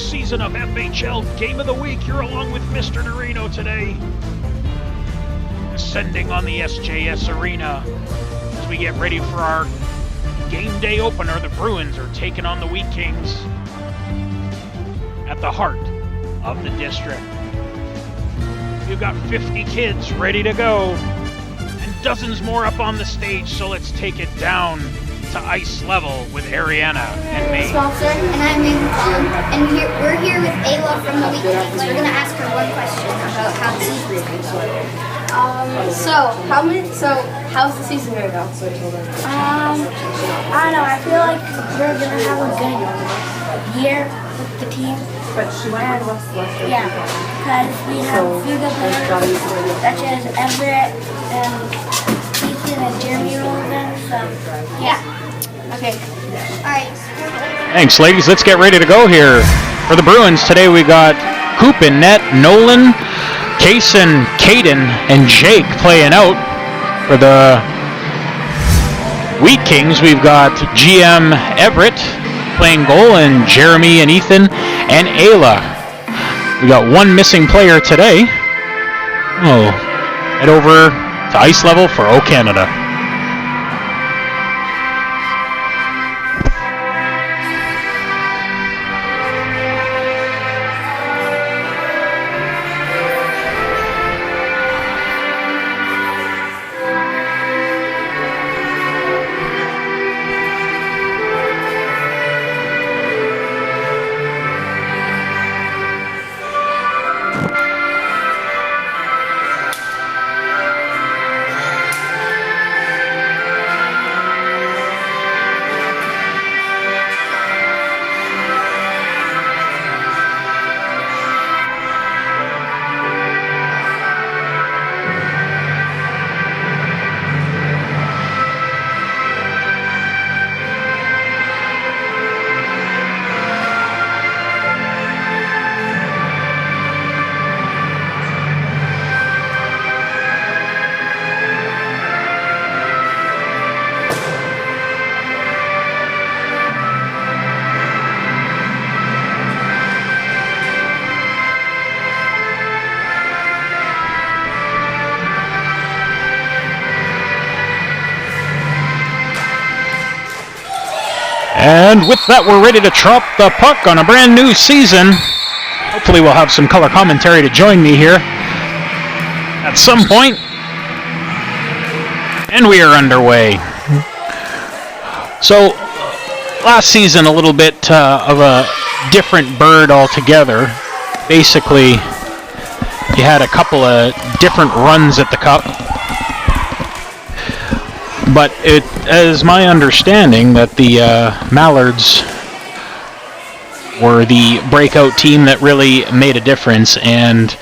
season of FHL Game of the Week. You're along with Mr. Norino today. Ascending on the SJS Arena as we get ready for our game day opener. The Bruins are taking on the Wheat Kings at the heart of the district. We've got 50 kids ready to go and dozens more up on the stage, so let's take it down to ice level with Ariana and me. Sponsor, and I'm Megan Collin, and we're here with Ayla from the Wheat Kings. We're going to ask her one question about how the season is going. How's the season going to go? I don't know. I feel like we're going to have a good year with the team. Because we have a few good players, such as Everett and Ethan and Jeremy Roldan. So, yeah. Okay. All right. Thanks, ladies. Let's get ready to go here. For the Bruins, today we got Coop in net, Nolan, Kaysen, Caden, and Jake playing out. For the Wheat Kings, we've got GM Everett playing goal, and Jeremy and Ethan and Ayla. We got one missing player today. Oh, head over to ice level for O Canada. And with that, we're ready to drop the puck on a brand new season. Hopefully we'll have some color commentary to join me here at some point. And we are underway. So, last season a little bit of a different bird altogether. Basically, you had a couple of different runs at the cup. But it is my understanding that the Mallards were the breakout team that really made a difference. And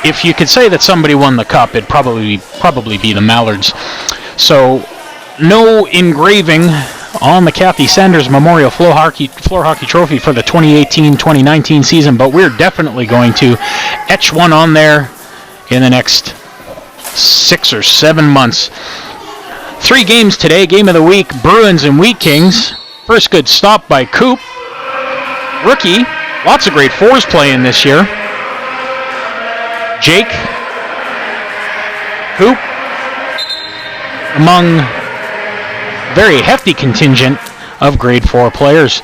if you could say that somebody won the cup, it'd probably be the Mallards. So no engraving on the Kathy Sanders Memorial Floor Hockey Trophy for the 2018-2019 season, but we're definitely going to etch one on there in the next 6 or 7 months. 3 games today. Game of the week, Bruins and Wheat Kings. First good stop by Coop. Rookie. Lots of great fours playing this year. Jake. Coop. Among very hefty contingent of grade 4 players.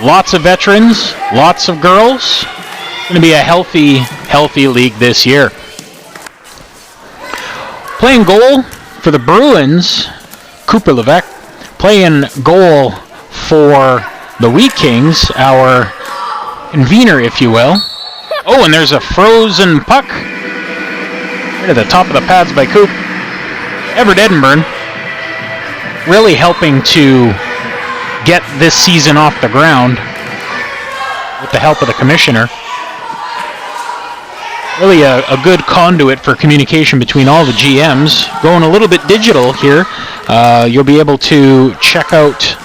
Lots of veterans. Lots of girls. Going to be a healthy league this year. Playing goal for the Bruins, Cooper Levesque. Playing goal for the Wheat Kings, our convener, if you will. Oh, and there's a frozen puck right at the top of the pads by Coop. Everett Edinburgh really helping to get this season off the ground with the help of the commissioner. Really a good conduit for communication between all the GMs. Going a little bit digital here. You'll be able to check out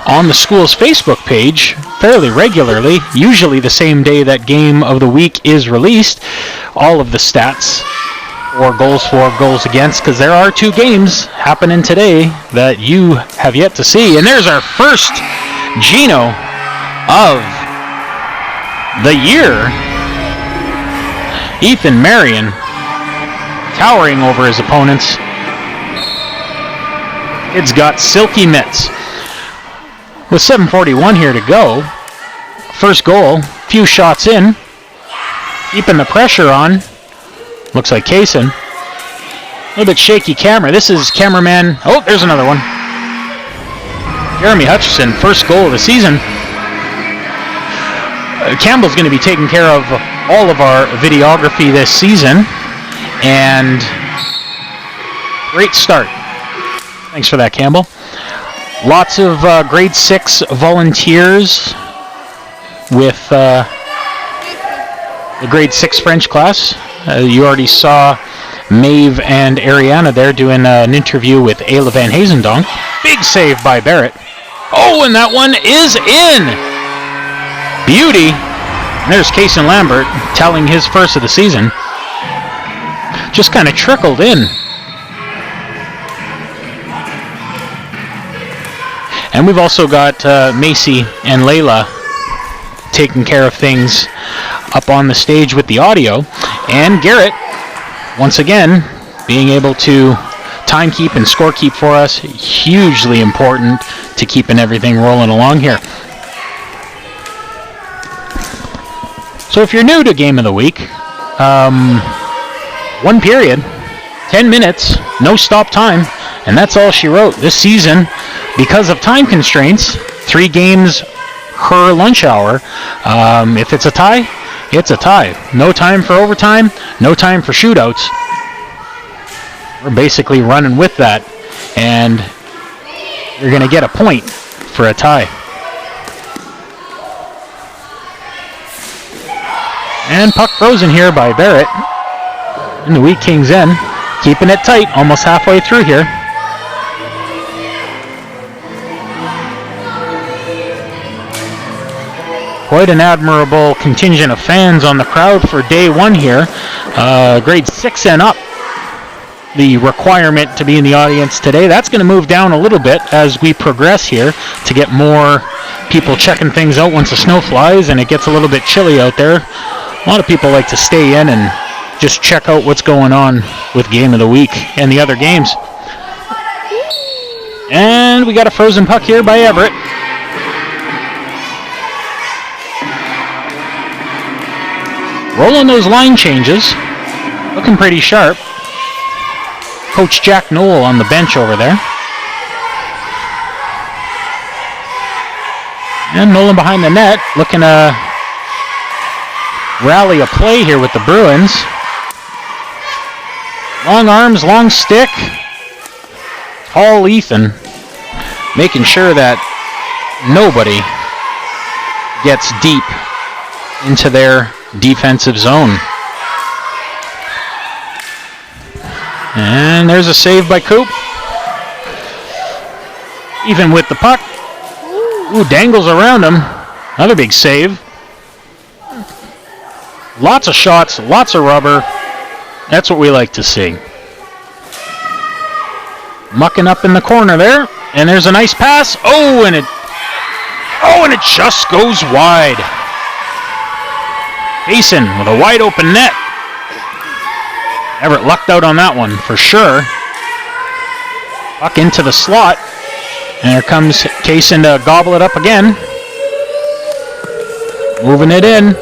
on the school's Facebook page fairly regularly, usually the same day that Game of the Week is released, all of the stats for, goals against, because there are 2 games happening today that you have yet to see. And there's our first Gino of the year. Ethan Marion towering over his opponents. Kid's got silky mitts. With 7:41 here to go, first goal, few shots in, keeping the pressure on. Looks like Kaysen. A little bit shaky camera. This is cameraman. Oh, there's another one. Jeremy Hutchison, first goal of the season. Campbell's going to be taking care of all of our videography this season. And great start. Thanks for that, Campbell. Lots of grade 6 volunteers with the grade 6 French class. You already saw Maeve and Ariana there doing an interview with Ayla Van Hazendonk. Big save by Barrett. Oh, and that one is in! Beauty. And there's Kaysen Lambert telling his first of the season. Just kind of trickled in. And we've also got Macy and Layla taking care of things up on the stage with the audio. And Garrett, once again, being able to time keep and score keep for us. Hugely important to keeping everything rolling along here. So if you're new to Game of the Week, one period, 10 minutes, no stop time, and that's all she wrote. This season, because of time constraints, 3 games per lunch hour. If it's a tie, it's a tie. No time for overtime, no time for shootouts. We're basically running with that, and you're going to get a point for a tie. And puck frozen here by Barrett. In the Wheat Kings end, keeping it tight, almost halfway through here. Quite an admirable contingent of fans on the crowd for day one here. Grade 6 and up, the requirement to be in the audience today. That's going to move down a little bit as we progress here to get more people checking things out once the snow flies and it gets a little bit chilly out there. A lot of people like to stay in and just check out what's going on with Game of the Week and the other games. And we got a frozen puck here by Everett. Rolling those line changes. Looking pretty sharp. Coach Jack Noel on the bench over there. And Nolan behind the net, looking to rally a play here with the Bruins. Long arms, long stick. Tall Ethan, making sure that nobody gets deep into their defensive zone. And there's a save by Coop. Even with the puck. Ooh, dangles around him. Another big save. Lots of shots, lots of rubber. That's what we like to see. Mucking up in the corner there. And there's a nice pass. And it just goes wide. Kaysen with a wide open net. Everett lucked out on that one for sure. Puck into the slot. And here comes Kaysen to gobble it up again. Moving it in.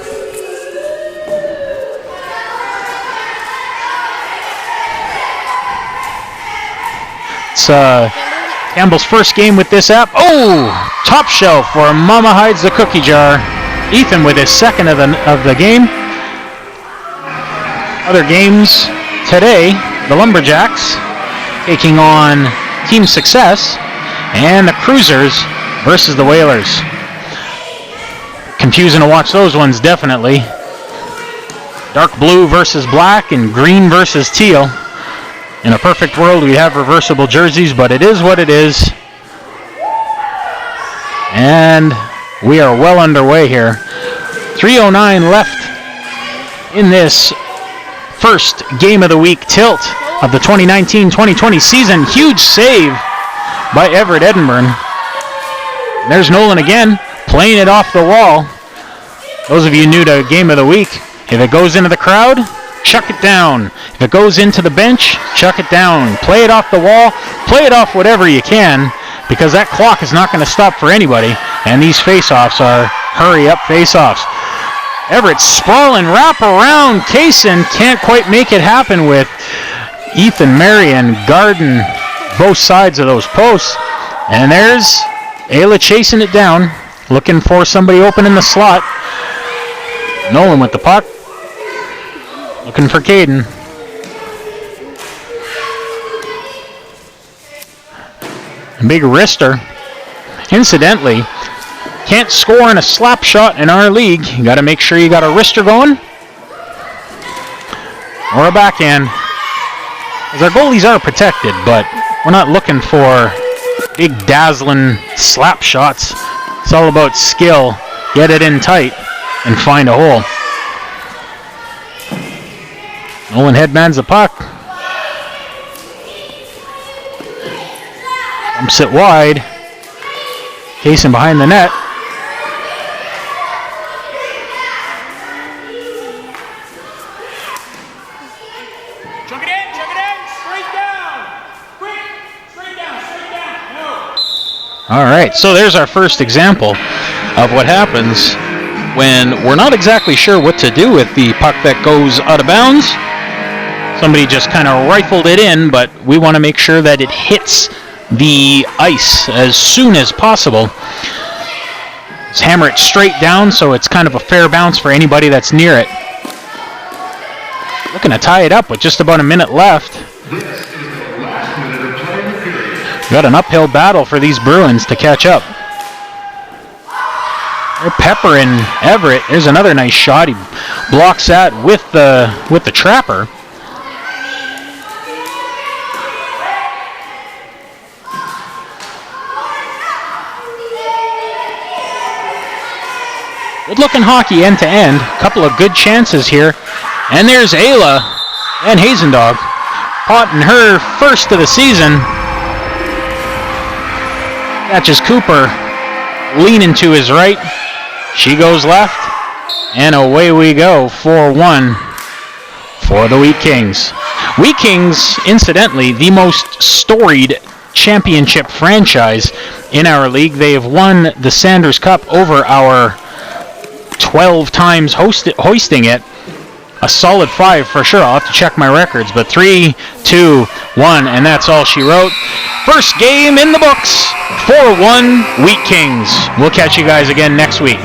It's Campbell's first game with this app. Top shelf for Mama Hides the Cookie Jar. Ethan with his second of the game. Other games today, the Lumberjacks taking on Team Success, and the Cruisers versus the Whalers. Confusing to watch those ones, definitely. Dark blue versus black and green versus teal. In a perfect world, we have reversible jerseys, but it is what it is. And we are well underway here. 3:09 left in this first Game of the Week tilt of the 2019-2020 season. Huge save by Everett Edinburgh. There's Nolan again, playing it off the wall. Those of you new to Game of the Week, if it goes into the crowd, chuck it down. If it goes into the bench, chuck it down. Play it off the wall. Play it off whatever you can, because that clock is not going to stop for anybody. And these face-offs are hurry-up face-offs. Everett sprawling, wrap around. Kaysen can't quite make it happen with Ethan Marion guarding both sides of those posts. And there's Ayla chasing it down, looking for somebody open in the slot. Nolan with the puck, looking for Caden. Big wrister. Incidentally, can't score in a slap shot in our league. You got to make sure you got a wrister going or a backhand. As our goalies are protected, but we're not looking for big dazzling slap shots. It's all about skill. Get it in tight and find a hole. Nolan headmans the puck. Dumps it wide. Kaysen behind the net. Chuck it in, straight down. Quick, straight down, no. All right, so there's our first example of what happens when we're not exactly sure what to do with the puck that goes out of bounds. Somebody just kind of rifled it in, but we want to make sure that it hits the ice as soon as possible. Let's hammer it straight down so it's kind of a fair bounce for anybody that's near it. Looking to tie it up with just about a minute left. Got an uphill battle for these Bruins to catch up. They're peppering Everett. There's another nice shot. He blocks that with the trapper. Good looking hockey end to end. Couple of good chances here. And there's Ayla and Hazendog. Potting her first of the season. Catches Cooper leaning to his right. She goes left. And away we go. 4-1 for the Wheat Kings. Wheat Kings, incidentally, the most storied championship franchise in our league. They have won the Sanders Cup over our 12 times hoisting it. A solid 5 for sure. I'll have to check my records, but 3, 2, 1, and that's all she wrote. First game in the books. 4-1 Wheat Kings. We'll catch you guys again next week.